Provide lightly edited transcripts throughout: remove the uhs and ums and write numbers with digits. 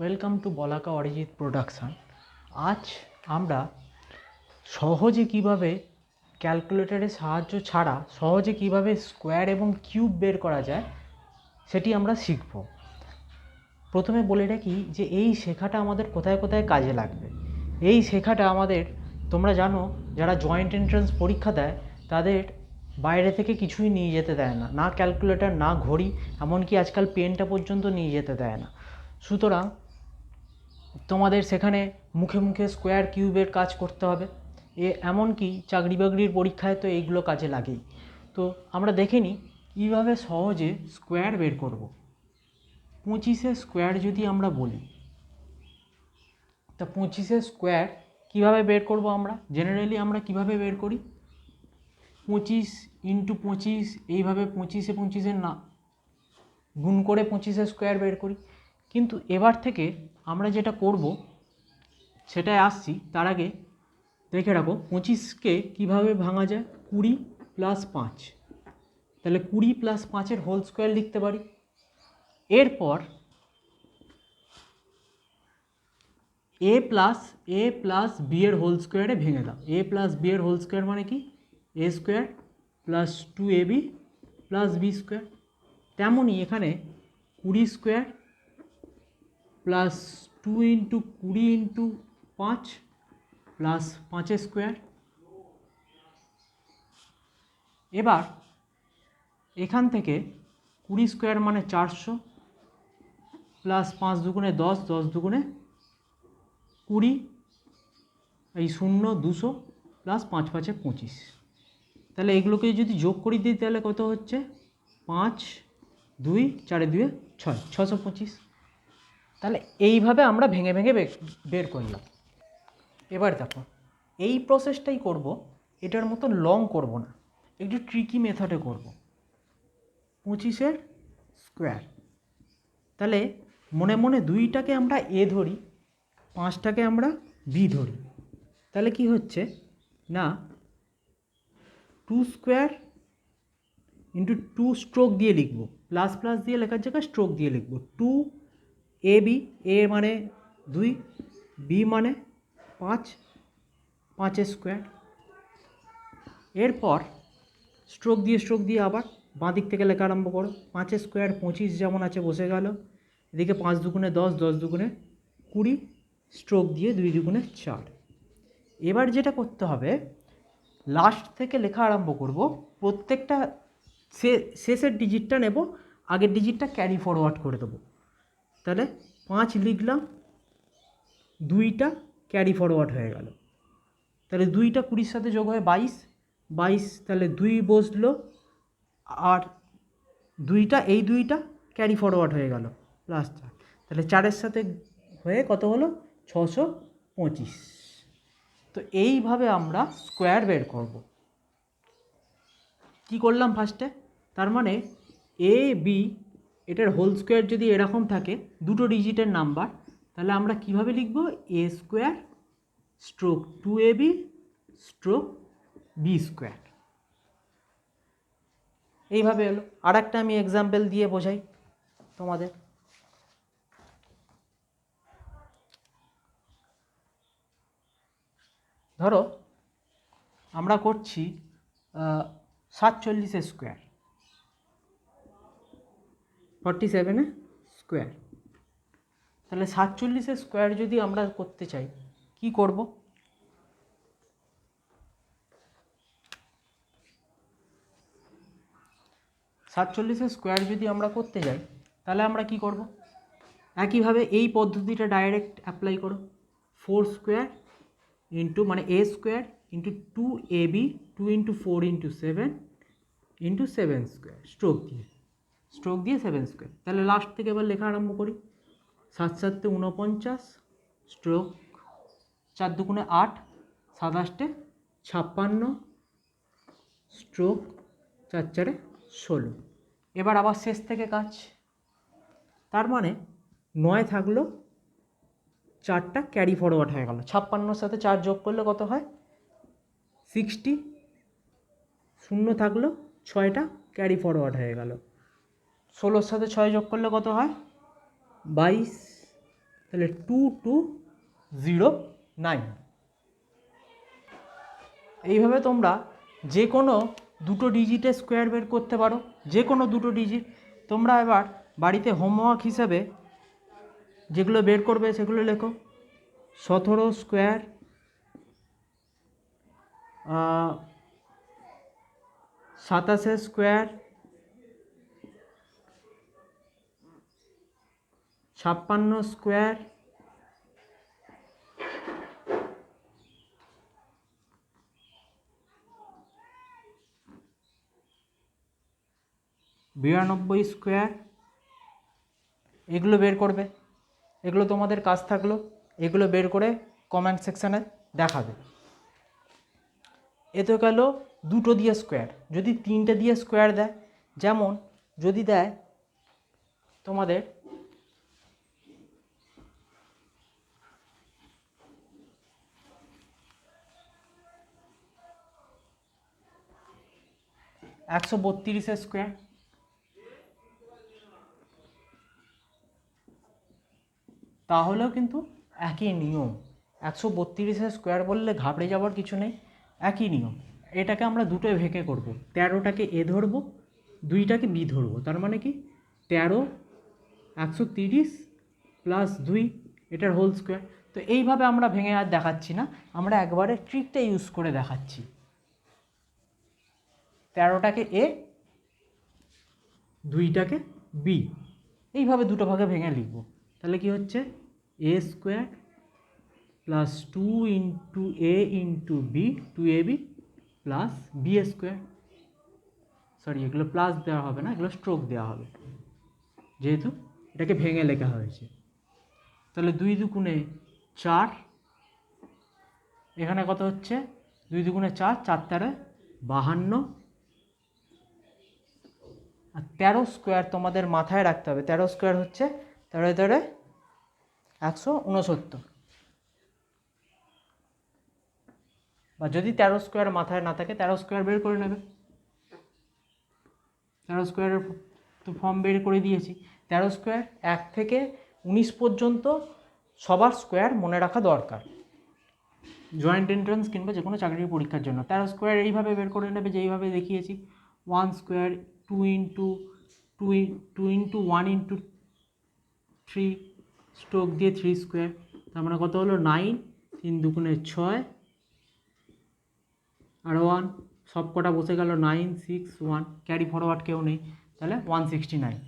Welcome to Balaka Arijit production. আজ আমরা সহজে কিভাবে ক্যালকুলেটরের সাহায্য ছাড়া সহজে কিভাবে স্কোয়ার এবং কিউব বের করা যায় সেটি আমরা শিখব। প্রথমে বলে রাখি যে এই শেখাটা আমাদের কোথায় কোথায় কাজে লাগবে। এই শেখাটা আমাদের, তোমরা জানো, যারা জয়েন্ট এন্ট্রান্স পরীক্ষা দেয় তাদের বাইরে থেকে কিছুই নিয়ে যেতে দেয় না, না ক্যালকুলেটর, না ঘড়ি, এমনকি আজকাল পেনটা পর্যন্ত নিয়ে যেতে দেয় না। সুতরাং তোমাদের সেখানে মুখে মুখে স্কোয়ার কিউবের কাজ করতে হবে। এমনকি চাকরি বাকরির পরীক্ষায় তো এইগুলো কাজে লাগেই। তো আমরা দেখে নিই কীভাবে সহজে স্কোয়ার বের করব। 25 স্কোয়ার যদি আমরা বলি, তা 25 স্কোয়ার কীভাবে বের করব আমরা জেনারেলি কীভাবে বের করি, 25 ইন্টু 25, এইভাবে 25 না গুণ করে 25 স্কোয়ার বের করি। কিন্তু এবার থেকে আমরা যেটা করব সেটাই আসছি, তার আগে দেখে রাখো 25কে কীভাবে ভাঙা যায়। 20 + 5, তাহলে 20 + 5 হোল স্কোয়ার লিখতে পারি। এরপর a প্লাস বি এর হোল স্কোয়ারে ভেঙে দাও। a প্লাস বি এর হোল স্কোয়ার মানে কি, a square plus 2ab plus B square. তেমনই এখানে 20 square plus 2 into 20 into 5 plus 5 square. এবার এখান থেকে 20 স্কোয়ার মানে 400 প্লাস 5 দুগুণে 10, 10 দুগুণে 20, এই 0 200 প্লাস 5 5 25। তাহলে এগুলোকে যদি যোগ করে দিই তাহলে কত হচ্ছে, 5 2 4 2 6, 625। তাহলে এইভাবে আমরা ভেঙে ভেঙে বের করলাম। এবার দেখো এই প্রসেসটাই করব, এটার মতো লং করব না, একটু ট্রিকি মেথডে করব। 25 স্কোয়ার, তাহলে মনে মনে 2টাকে আমরা এ ধরি, 5টাকে আমরা বি ধরি। তাহলে কি হচ্ছে না, 2 স্কোয়ার ইন্টু 2 স্ট্রোক দিয়ে লিখব, প্লাস প্লাস দিয়ে লেখার জায়গায় স্ট্রোক দিয়ে লিখব। 2 এ বি, এ মানে 2, বি মানে 5, 5 স্কোয়ার। এরপর স্ট্রোক দিয়ে আবার বাঁ দিক থেকে লেখা আরম্ভ করো। 5 স্কোয়ার 25 যেমন আছে বসে গেল, এদিকে 5 দুগুণে 10, 10 দুগুণে 20, স্ট্রোক দিয়ে 2 দুগুণে 4। এবার যেটা করতে হবে, লাস্ট থেকে লেখা আরম্ভ করব, প্রত্যেকটা শেষের ডিজিটটা নেব, আগের ডিজিটটা ক্যারি ফরওয়ার্ড করে দেবো। তাহলে 5 লিখলাম, 2টা ক্যারি ফরওয়ার্ড হয়ে গেল, তাহলে 2টা 20 সাথে যোগ হয়ে 22, 22, তাহলে 2 বসলো, আর 2টা এই 2টা ক্যারি ফরওয়ার্ড হয়ে গেল প্লাস 4, তাহলে 4-এর সাথে হয়ে কত হলো, 625। তো এইভাবে আমরা স্কোয়ার বের করব। কি করলাম ফার্স্টে, তার মানে এ বি এটার হোল স্কোয়ার যদি এরকম থাকে, দুটো ডিজিটের নাম্বার, তাহলে আমরা কিভাবে লিখব, a square stroke 2ab stroke b square. এইভাবে এলো। আর একটা আমি এক্সাম্পল দিয়ে বোঝাই তোমাদের। ধরো আমরা করছি 47 স্কোয়ার, 47 স্কোয়ার। তাহলে 47 স্কোয়ার যদি আমরা করতে চাই কি করব, স্কোয়ার যদি আমরা করতে যাই তাহলে আমরা কি করব, একইভাবে এই পদ্ধতিটা ডাইরেক্ট অ্যাপ্লাই করো। 4 স্কোয়ার ইন্টু মানে a square into 2ab, 2 into 4 into 7 into 7 square, stroke দিয়ে 7 স্কোয়ার। তাহলে লাস্ট থেকে এবার লেখা আরম্ভ করি। 7 7 49 স্ট্রোক 4 দুগুণে 8, 7 8 56 স্ট্রোক 4 4 16। এবার আবার শেষ থেকে কাজ, তার মানে 9 থাকলো, 4টা ক্যারি ফরওয়ার্ড হয়ে গেল। 56-র সাথে 4 যোগ করলে কত হয়, 60, 0 থাকলো, 6টা ক্যারি ফরওয়ার্ড হয়ে গেল। 16-র সাথে 6 যোগ করলে কত হয়, 22, তাহলে 2209। এইভাবে তোমরা যে কোনো দুটো ডিজিটের স্কোয়ার বের করতে পারো, যে কোনো দুটো ডিজিট। তোমরা এবার বাড়িতে হোমওয়ার্ক হিসাবে যেগুলো বের করবে সেগুলো লেখো। 17 স্কোয়ার, 27 স্কোয়ার, 56 স্কোয়ার, 92 স্কোয়ার, এগুলো বের করবে। এগুলো তোমাদের কাজ থাকলো, এগুলো বের করে কমেন্ট সেকশানে দেখাবে। এ তো গেল দুটো দিয়ে স্কোয়ার। যদি তিনটে দিয়ে স্কোয়ার দেয়, যেমন যদি দেয় তোমাদের 132 স্কোয়ার, তাহলেও কিন্তু একই নিয়ম। 132 স্কোয়ার বললে ঘাবড়ে যাওয়ার কিছু নেই, একই নিয়ম। এটাকে আমরা দুটোয় ভেঙে করব। 13টাকে এ ধরবো, 2টাকে বি ধরবো। তার মানে কি 13 130 প্লাস 2 এটার হোল স্কোয়ার। তো এইভাবে আমরা ভেঙে আর দেখাচ্ছি না, আমরা একবারে ট্রিকটা ইউজ করে দেখাচ্ছি। 13টাকে এ, 2টাকে বি, এইভাবে দুটো ভাগে ভেঙে লিখব। তাহলে কি হচ্ছে a square plus 2 into a into b, 2ab plus B square. Sorry, এগুলো প্লাস দেওয়া হবে না, এগুলো স্ট্রোক দেওয়া হবে, যেহেতু এটাকে ভেঙে লেখা হয়েছে। তাহলে 2 দুগুণে 4, এখানে কত হচ্ছে 2 দুগুণে 4, 4 তেরো 52। আর 13 স্কোয়ার তোমাদের মাথায় রাখতে হবে, 13 স্কোয়ার হচ্ছে 13 তেরো 169। বা যদি 13 স্কোয়ার মাথায় না থাকে, 13 স্কোয়ার বের করে নেবে। 13 স্কোয়ারের তো ফর্ম বের করে দিয়েছি। 13 স্কোয়ার 1 থেকে 19 পর্যন্ত সবার স্কোয়ার মনে রাখা দরকার, জয়েন্ট এন্ট্রান্স কিংবা যে কোনো চাকরির পরীক্ষার জন্য। 13 স্কোয়ার এইভাবে বের করে নেবে যেইভাবে দেখিয়েছি। 1 স্কোয়ার 2 ইন্টু 1 ইন্টু 3 স্ট্রোক দিয়ে 3 স্কোয়ার, তার মানে কত হলো 9, 3 দুগুণে 6 আর 1, সব কটা বসে গেল 9 6 1, ক্যারি ফরওয়ার্ড কেউ নেই, তাহলে 169।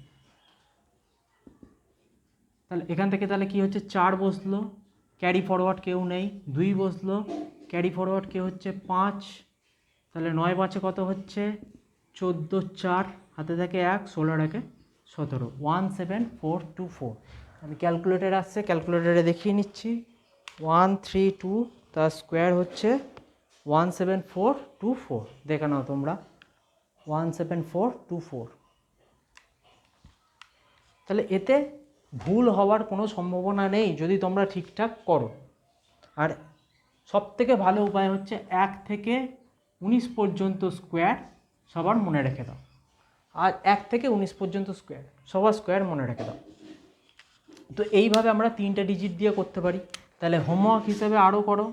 তাহলে এখান থেকে তাহলে কি হচ্ছে 4 বসলো, ক্যারি ফরওয়ার্ড কেউ নেই, 2 বসলো, ক্যারি ফরওয়ার্ড কেউ হচ্ছে 5, তাহলে 9 5 কত হচ্ছে 14, 4 হাতে থাকে 1, 16 একে 17, 17424। আমি ক্যালকুলেটার আসছে, ক্যালকুলেটারে দেখিয়ে নিচ্ছি। 132 তার স্কোয়ার হচ্ছে 17424, দেখে নাও তোমরা 17424। তাহলে এতে ভুল হওয়ার কোনো সম্ভাবনা নেই যদি তোমরা ঠিকঠাক করো। আর সবথেকে ভালো উপায় হচ্ছে 1 থেকে 19 পর্যন্ত স্কোয়ার সবার মনে রেখে দাও। আর 1 থেকে 19 পর্যন্ত স্কোয়ার সবার স্কোয়ার মনে রেখে দাও। তো এইভাবে আমরা 3টে ডিজিট দিয়ে করতে পারি। তাহলে হোমওয়ার্ক হিসেবে আরও করো।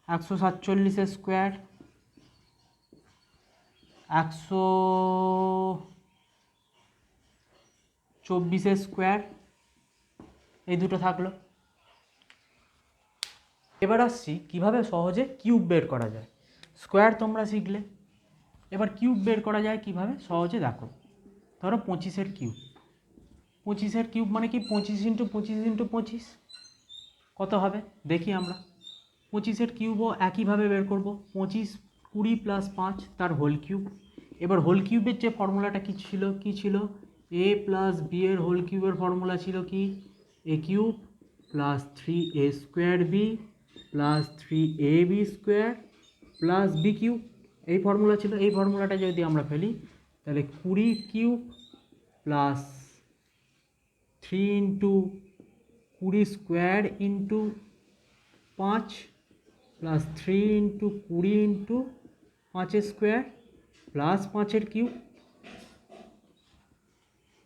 147 স্কোয়ার, 124 স্কোয়ার, এই দুটো থাকলো। এবার আসছি কিভাবে সহজে কিউব বের করা যায়। স্কোয়ার তোমরা শিখলে, এবার কিউব বের করা যায় কিভাবে সহজে দেখো। ধরো 25-এর কিউব, 25-এর কিউব মানে কি 25 ইন্টু 25 ইন্টু 25 কত হবে দেখি আমরা। 25-এর কিউবও একইভাবে বের করব। 25 20 প্লাস 5 তার হোল কিউব। এবার হোল কিউবের যে ফর্মুলাটা কি ছিল এ প্লাস বি এর হোল কিউবের ফর্মুলা ছিল কি a cube plus 3a square b plus 3ab square plus b cube, এই ফর্মুলা ছিল। এই ফর্মুলাটা যদি আমরা ফেলি তাহলে 20 cube plus 3 into 20 square into 5 plus 3 into 20 into 5 square plus 5-এর কিউব।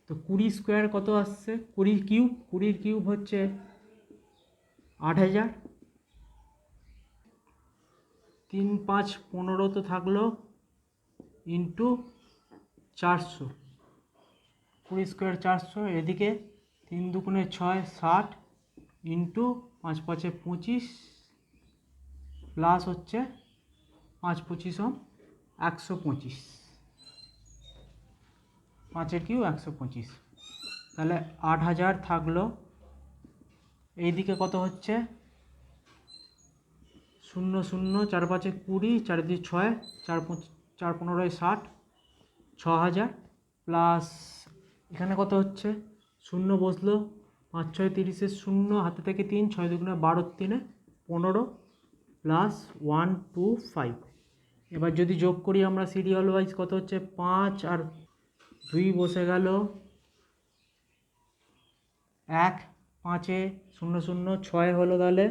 তো 20 স্কোয়ার কত আসছে, 20 কিউব, 20 কিউব হচ্ছে 8000, 3 5 15 তো থাকলো ইন্টু 400, 20 স্কোয়ার 400, এদিকে 3 দুগুণে 6 60 ইন্টু 5 5 25 প্লাস হচ্ছে 5 25 125, 5 কিউ 125, তাহলে 8000 থাকলো। এইদিকে কত হচ্ছে 0 0 4 5 20, 4 2 6, 4 4 15 60, 6000 প্লাস এখানে কত হচ্ছে 0 বসলো, 5 6 30 0, হাতে থেকে 3, 6 দুগুণে 12, 3 15 প্লাস 125। এবার যদি যোগ করি আমরা সিরিয়াল ওয়াইজ কত হচ্ছে 5 আর 2 বসে গেল 1, 5 0 0 6 হলো তাহলে,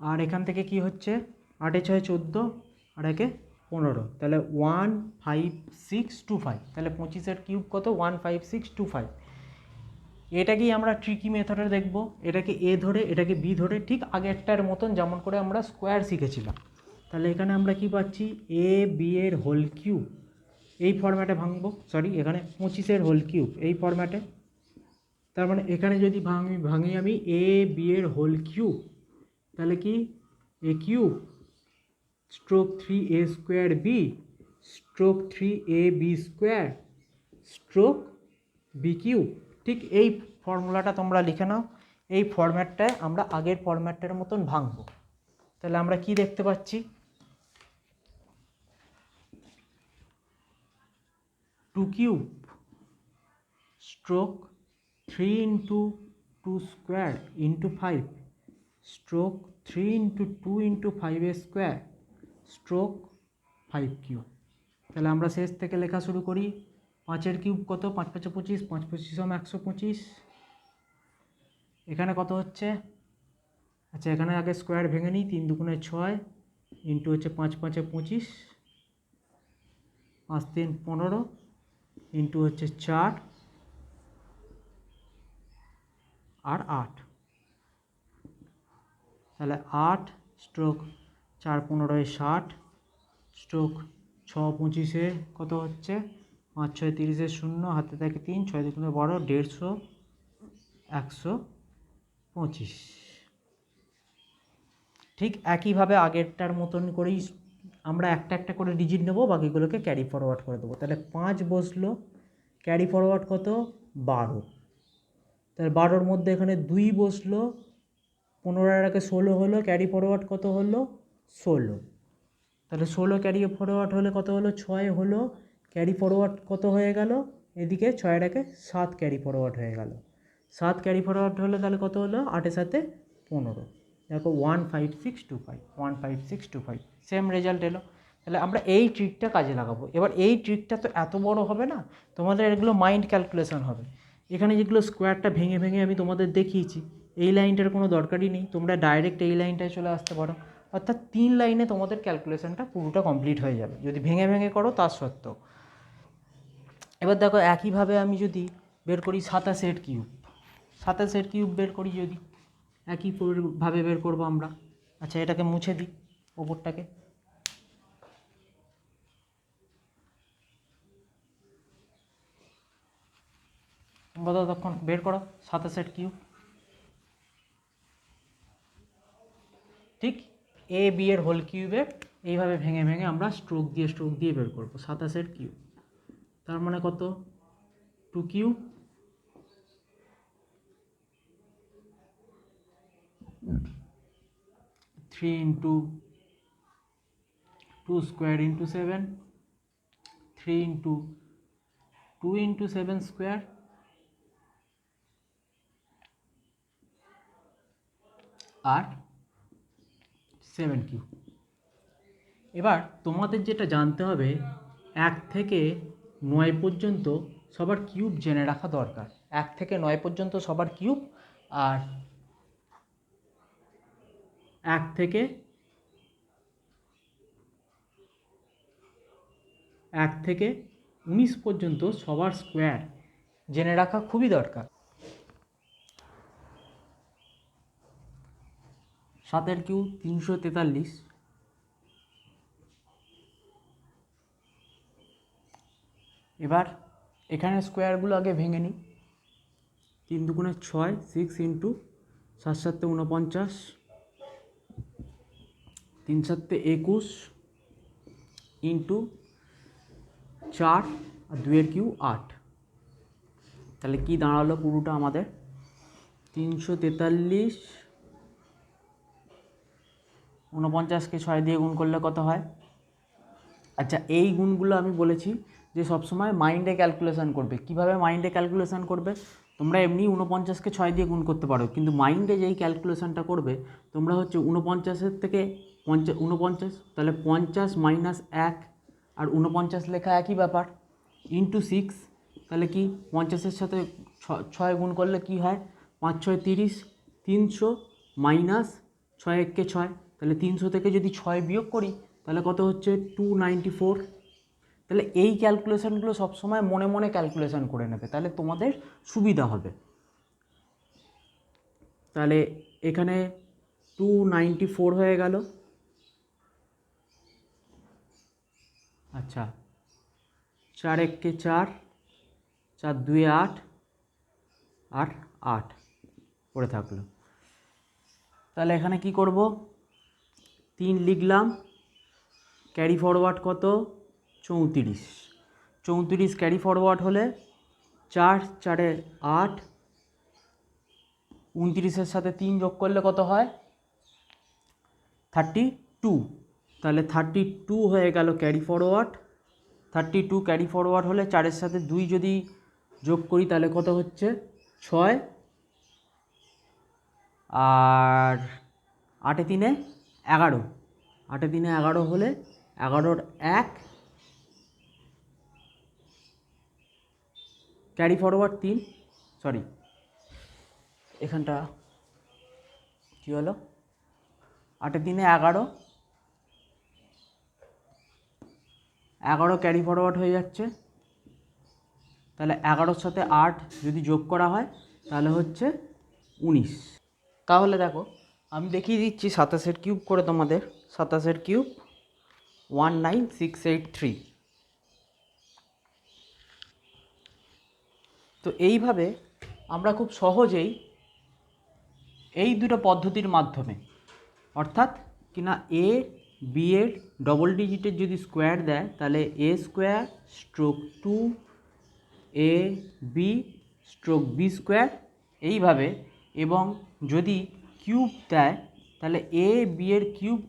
আর এখান থেকে কি হচ্ছে 8 6 14 আর 1 15, তাহলে 15625, তাহলে 25 কিউব কত 15625। এটাকেই আমরা ট্রিকি মেথডে দেখব, এটাকে এ ধরে এটাকে বি ধরে ঠিক আগেরটার মতন যেমন করে আমরা স্কোয়ার শিখেছিলাম। তাহলে এখানে আমরা কি পাচ্ছি এ বি এর হোল কিউব এই ফরম্যাটে ভাঙবো, সরি এখানে 25 হোল কিউব এই ফরম্যাটে। তার মানে এখানে যদি ভাঙি আমি এ বি এর হোল কিউব, তাহলে কি a cube stroke 3 a square b stroke 3 a b square stroke b cube. ঠিক এই ফর্মুলাটা তোমরা লিখে নাও, এই ফরম্যাটটায় আমরা আগের ফরম্যাটটার মতন ভাঙবো। তাহলে আমরা কি দেখতে পাচ্ছি 2 cube stroke 3 into 2 square into 5 stroke 3 into 2 into 5 square stroke 5 cube. তাহলে আমরা শেষ থেকে লেখা শুরু করি। 5 কিউব কত 5 5 25, 5 25 125, এখানে কত হচ্ছে, আচ্ছা এখানে আগে স্কোয়ার ভেঙে নিই, 3 দুগুণে 6 ইন্টু হচ্ছে 5 5 25, 5 3 15 ইন্টু হচ্ছে 4 আর 8, তাহলে 8 স্ট্রোক 4 15 60 স্ট্রোক 6 25 কত হচ্ছে 5 6 30 0, হাতে থাকে 3, 6 দুগুণে 12, 150 125। ঠিক একইভাবে আগেরটার মতন করেই আমরা একটা একটা করে ডিজিট নেবো, বাকিগুলোকে ক্যারি ফরওয়ার্ড করে দেবো। তাহলে 5 বসলো, ক্যারি ফরওয়ার্ড কত 12, তাহলে 12-র মধ্যে এখানে 2 বসলো, 15 আগে 16 হলো, ক্যারি ফরওয়ার্ড কত হলো 16, তাহলে 16 ক্যারি ফরওয়ার্ড হলে কত হলো 6 হলো, ক্যারি ফরওয়ার্ড কত হয়ে গেল এদিকে 6 আগে 7 ক্যারি ফরওয়ার্ড হয়ে গেল, 7 ক্যারি ফরওয়ার্ড হলে তাহলে কত হলো 8 7 15, দেখো 15625, 15625 সেম রেজাল্ট এলো। তাহলে আমরা এই ট্রিকটা কাজে লাগাবো। এবার এই ট্রিকটা তো এত বড় হবে না, তোমাদের এগুলো মাইন্ড ক্যালকুলেশন হবে। এখানে যেগুলো স্কোয়ারটা ভেঙে ভেঙে আমি তোমাদের দেখিয়েছি, এই লাইনটার কোনো দরকারই নেই, তোমরা ডাইরেক্ট এই লাইনটায় চলে আসতে পারো। অর্থাৎ 3 লাইনে তোমাদের ক্যালকুলেশনটা পুরোটা কমপ্লিট হয়ে যাবে যদি ভেঙে ভেঙে করো তার সত্ত্বেও। এবার দেখো একইভাবে আমি যদি বের করি 27 কিউব, 27 কিউব বের করি যদি, একইভাবে বের করবো আমরা। আচ্ছা এটাকে মুছে দিই ওপরটাকে, তোমরা ততক্ষণ বের করো 27 কিউব। ঠিক এ বি এর হোল কিউবে এইভাবে ভেঙে ভেঙে আমরা স্ট্রোক দিয়ে বের করবো 27 কিউব। তার মানে কত 2 cube 3 into 2 square into 7, 3 into 2 into 7 square আর 7 কিউব। এবার তোমাদের যেটা জানতে হবে 1 থেকে 9 পর্যন্ত সবার কিউব জেনে রাখা দরকার। 1 থেকে 9 পর্যন্ত সবার কিউব, আর 1 থেকে 19 পর্যন্ত সবার স্কোয়ার। জেনে রাখা খুবই দরকার। 7 কিউ 343। এবার এখানে স্কোয়ারগুলো আগে ভেঙে নিই। 3 দুগুণে 6, 6 ইন্টু 7 7 49, 3 7 21 ইন্টু 4 আর 2 এর কিউ 8। তাহলে কি দাঁড়ালো পুরোটা আমাদের? 343, 49কে 6 দিয়ে গুণ করলে কত হয়? আচ্ছা, এই গুণগুলো আমি বলেছি যে সবসময় মাইন্ডে ক্যালকুলেশন করবে। কিভাবে মাইন্ডে ক্যালকুলেশন করবে? তোমরা এমনি 49কে 6 দিয়ে গুণ করতে পারো, কিন্তু মাইন্ডে যেই ক্যালকুলেশনটা করবে তোমরা হচ্ছে 49-এর থেকে 49, তাহলে 50 মাইনাস 1 আর 49 লেখা একই ব্যাপার, ইন্টু 6। তাহলে কি 50-এর সাথে 6 গুণ করলে কি হয়? 5 6 30, 300 মাইনাস 6 1 কে 6, তাহলে 300 থেকে যদি 6 বিয়োগ করি তাহলে কত হচ্ছে? 294। তাহলে এই ক্যালকুলেশনগুলো সবসময় মনে মনে ক্যালকুলেশন করে নেবে, তাহলে তোমাদের সুবিধা হবে। তাহলে এখানে 294 হয়ে গেল। আচ্ছা, 4 1 কে 4, 4 2 8 আর 8 পড়ে থাকলো। তাহলে এখানে কি করব? 3 লিখলাম, ক্যারি ফরওয়ার্ড কত? 34। 34 ক্যারি ফরওয়ার্ড হলে 4 4 8, 29-এর সাথে 3 যোগ করলে কত হয়? 32। তাহলে 32 হয়ে গেল ক্যারি ফরওয়ার্ড। 32 ক্যারি ফরওয়ার্ড হলে 4-এর সাথে 2 যদি যোগ করি তাহলে কত হচ্ছে? 6। আর 8 3 11, 8 3 11 হলে 11-র 1, ক্যারি ফরওয়ার্ড 3, সরি এখানটা কী হলো? 8 3 11, 11 ক্যারি ফরওয়ার্ড হয়ে যাচ্ছে। তাহলে 11-র সাথে 8 যদি যোগ করা হয় তাহলে হচ্ছে 19। তাহলে দেখো আমি দেখিয়ে দিচ্ছি 27-এর কিউব করে তোমাদের। 27-এর কিউব 19683। তো এইভাবে আমরা খুব সহজেই এই দুটো পদ্ধতির মাধ্যমে, অর্থাৎ কিনা এ বি এর ডবল ডিজিটের যদি স্কোয়ার দেয় তাহলে এ square stroke 2 A B stroke b square এইভাবে, এবং যদি কিউব দেয় তাহলে এ বি এর কিউব,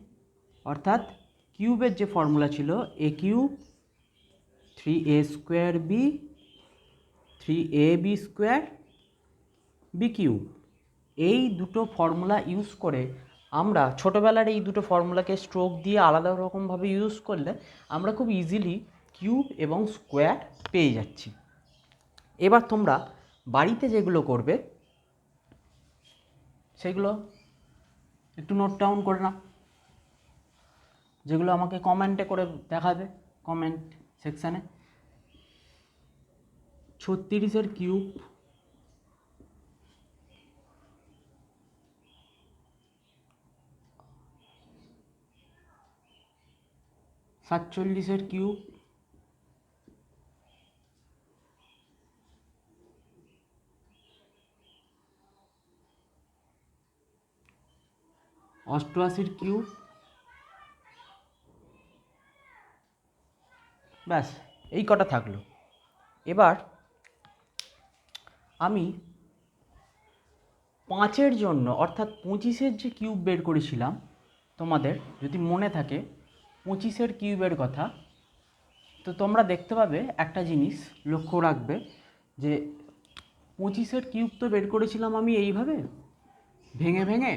অর্থাৎ কিউবের যে ফর্মুলা ছিল a cube 3a square b 3ab square b cube. এই দুটো ফর্মুলা ইউজ করে আমরা ছোটোবেলার এই দুটো ফর্মুলাকে স্ট্রোক দিয়ে আলাদা রকমভাবে ইউজ করলে আমরা খুব ইজিলি কিউব এবং স্কোয়ার পেয়ে যাচ্ছি। এবার তোমরা বাড়িতে যেগুলো করবে সেগুলো একটু নোট ডাউন করে নাও, যেগুলো আমাকে কমেন্টে করে দেখাবে কমেন্ট সেকশানে। 36-এর কিউব, 47-এর কিউব, 88-এর কিউব। ব্যাস এই কটা থাকলো। এবার আমি 5-এর জন্য অর্থাৎ 25-এর যে কিউব বের করেছিলাম, তোমাদের যদি মনে থাকে 25-এর কিউবের কথা, তো তোমরা দেখতে পাবে একটা জিনিস লক্ষ্য রাখবে যে 25-এর কিউব তো বের করেছিলাম আমি এইভাবে ভেঙে ভেঙে,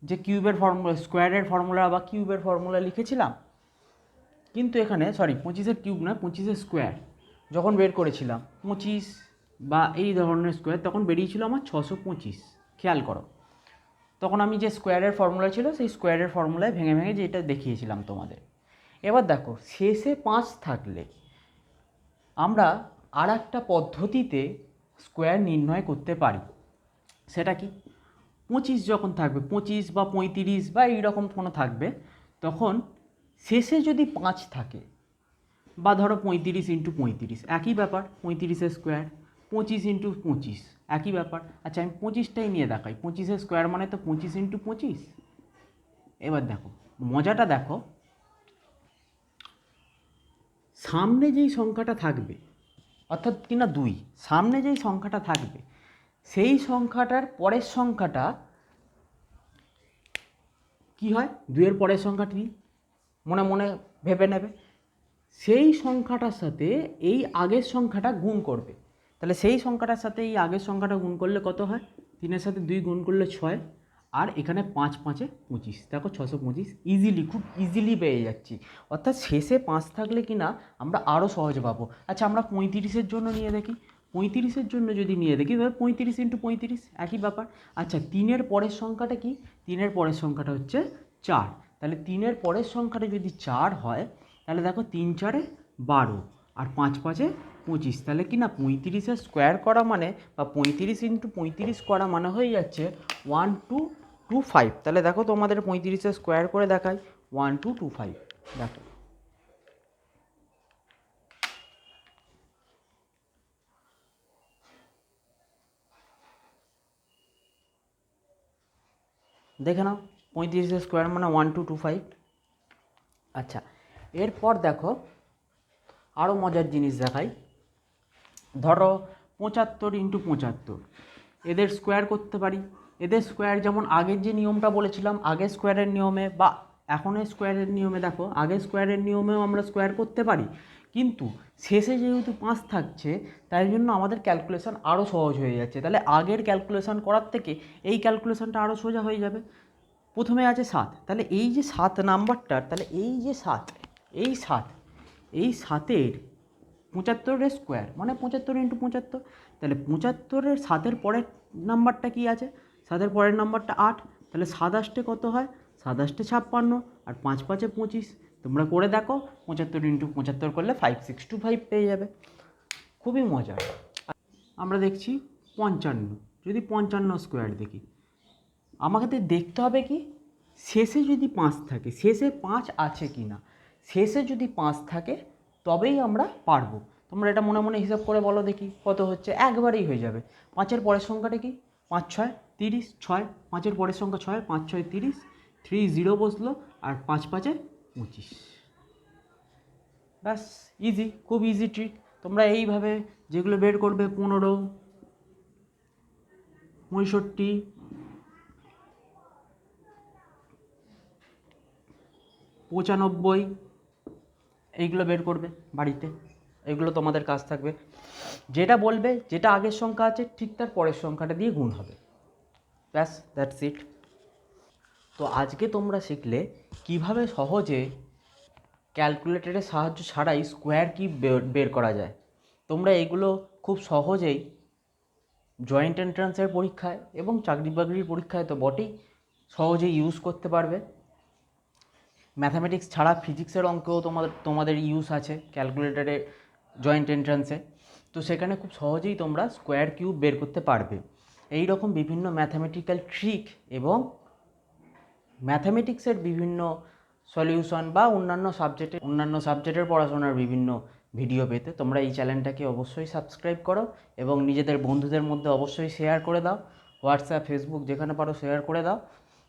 যে কিউবের ফর্মুলা স্কোয়ারের ফর্মুলা বা কিউবের ফর্মুলা লিখেছিলাম। কিন্তু এখানে 25-এর কিউব নয়, 25-এর স্কোয়ার যখন বের করেছিলাম 25 বা এই ধরনের স্কোয়ার, তখন বেরিয়েছিল আমার 625। খেয়াল করো, তখন আমি যে স্কোয়ারের ফর্মুলা ছিল সেই স্কোয়ারের ফর্মুলায় ভেঙে ভেঙে যেটা দেখিয়েছিলাম তোমাদের। এবার দেখো শেষে 5 থাকলে আমরা আর একটা পদ্ধতিতে স্কোয়ার নির্ণয় করতে পারি। সেটা কি, 25 যখন থাকবে, 25 বা 35 বা এইরকম কোনো থাকবে, তখন শেষে যদি 5 থাকে, বা ধরো 35 ইন্টু 35 একই ব্যাপার, 35-এর স্কোয়ার, 25 ইন্টু 25 একই ব্যাপার। আচ্ছা আমি 25টাই নিয়ে দেখাই, 25-এর স্কোয়ার মানে তো 25 ইন্টু 25। এবার দেখো মজাটা দেখো, সামনে যেই সংখ্যাটা থাকবে, অর্থাৎ কিনা 2, সামনে যেই সংখ্যাটা থাকবে সেই সংখ্যাটার পরের সংখ্যাটা কি হয়, 2-এর পরের সংখ্যাটি মনে মনে ভেবে নেবে, সেই সংখ্যাটার সাথে এই আগের সংখ্যাটা গুণ করবে। তাহলে সেই সংখ্যাটার সাথে এই আগের সংখ্যাটা গুণ করলে কত হয়, 3-এর সাথে 2 গুণ করলে 6, আর এখানে 5 5-এ 25, দেখো 625 ইজিলি, খুব ইজিলি পেয়ে যাচ্ছি। অর্থাৎ শেষে 5 থাকলে কি না আমরা আরও সহজে পাবো। আচ্ছা আমরা 35-এর জন্য নিয়ে দেখি, 35-এর জন্য যদি নিয়ে দেখি, ধর 35 ইন্টু 35 একই ব্যাপার। আচ্ছা 3-এর পরের সংখ্যাটা কি, 3-এর পরের সংখ্যাটা হচ্ছে 4, তাহলে 3-এর পরের সংখ্যাটা যদি 4 হয়, তাহলে দেখো 3 4-এ 12 আর 5 5-এ 25, তাহলে কি না 35-এর স্কোয়ার করা মানে, বা 35 ইন্টু 35 করা মানে হয়ে যাচ্ছে 1225। তাহলে দেখো তোমাদের 35-এর স্কোয়ার করে দেখাই, 1225। দেখো দেখে নাও, 35-এর স্কোয়ার মানে 1225। আচ্ছা এরপর দেখো আরও মজার জিনিস দেখাই, ধরো 75 ইন্টু 75, এদের স্কোয়ার করতে পারি। এদের স্কোয়ার যেমন আগের যে নিয়মটা বলেছিলাম, আগের স্কোয়ারের নিয়মে বা এখনের স্কোয়ারের নিয়মে, দেখো আগের স্কোয়ারের নিয়মেও আমরা স্কোয়ার করতে পারি, কিন্তু শেষে যেহেতু 5 থাকছে তাই জন্য আমাদের ক্যালকুলেশন আরও সহজ হয়ে যাচ্ছে। তাহলে আগের ক্যালকুলেশন করার থেকে এই ক্যালকুলেশনটা আরও সোজা হয়ে যাবে। প্রথমে আছে 7, তাহলে এই যে 7 নাম্বারটার, তাহলে এই যে 7, এই 7, এই 7-এর 75-এর স্কোয়ার মানে 75 ইন্টু 75, তাহলে 75-এর 7-এর পরের নাম্বারটা কি আছে, 7-এর পরের নাম্বারটা 8, তাহলে 7 8-এ কত হয়, 7 8-এ 56 আর 5 5-এ 25। তোমরা করে দেখো, 75 ইন্টু 75 করলে 5625 পেয়ে যাবে। খুবই মজার। আমরা দেখছি 55, যদি 55 স্কোয়ার দেখি, আমাকে দেখতে হবে কি, শেষে যদি 5 থাকে, শেষে 5 আছে কি না, শেষে যদি 5 থাকে তবেই আমরা পারবো। তোমরা এটা মনে মনে হিসাব করে বলো দেখি কত হচ্ছে, একবারেই হয়ে যাবে। 5-এর পরের সংখ্যাটা কি, 5 6 30, 6, 5-এর পরের সংখ্যা 6, 5 6 30, 3 0 বসলো, আর 5 5-এ 25। ব্যাস, ইজি, খুব ইজি ট্রিক। তোমরা এইভাবে যেগুলো বের করবে, 15, 65, 95, এইগুলো বের করবে বাড়িতে, এগুলো তোমাদের কাজ থাকবে। যেটা বলবে, যেটা আগের সংখ্যা আছে ঠিক তার পরের সংখ্যাটা দিয়ে গুণ হবে, ব্যাস, দ্যাটস ইট। তো আজকে তোমরা শিখলে কিভাবে সহজে ক্যালকুলেটরের সাহায্য ছাড়াই স্কোয়ার কি বের করা যায়। তোমরা এগুলো খুব সহজেই জয়েন্ট এন্ট্রান্সের পরীক্ষায় এবং চাকরি বাকরির পরীক্ষায় তো বটেই সহজেই ইউজ করতে পারবে। ম্যাথামেটিক্স ছাড়া ফিজিক্সের অঙ্কেও তোমাদের ইউজ আছে ক্যালকুলেটরে, জয়েন্ট এন্ট্রান্সে, তো সেখানে খুব সহজেই তোমরা স্কোয়ার কিউব বের করতে পারবে। এই রকম বিভিন্ন ম্যাথামেটিক্যাল ট্রিক এবং ম্যাথামেটিক্সের বিভিন্ন সলিউশন বা অন্যান্য সাবজেক্টের পড়াশোনার বিভিন্ন ভিডিও পেতে তোমরা এই চ্যানেলটাকে অবশ্যই সাবস্ক্রাইব করো এবং নিজেদের বন্ধুদের মধ্যে অবশ্যই শেয়ার করে দাও, হোয়াটসঅ্যাপ ফেসবুক যেখানে পারো শেয়ার করে দাও।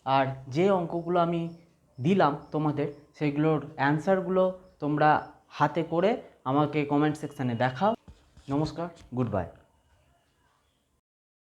আর যে অঙ্কগুলো আমি দিলাম তোমাদের, সেগুলোর অ্যান্সারগুলো তোমরা হাতে করে আমাকে কমেন্ট সেকশানে দেখাও। নমস্কার, গুড বাই।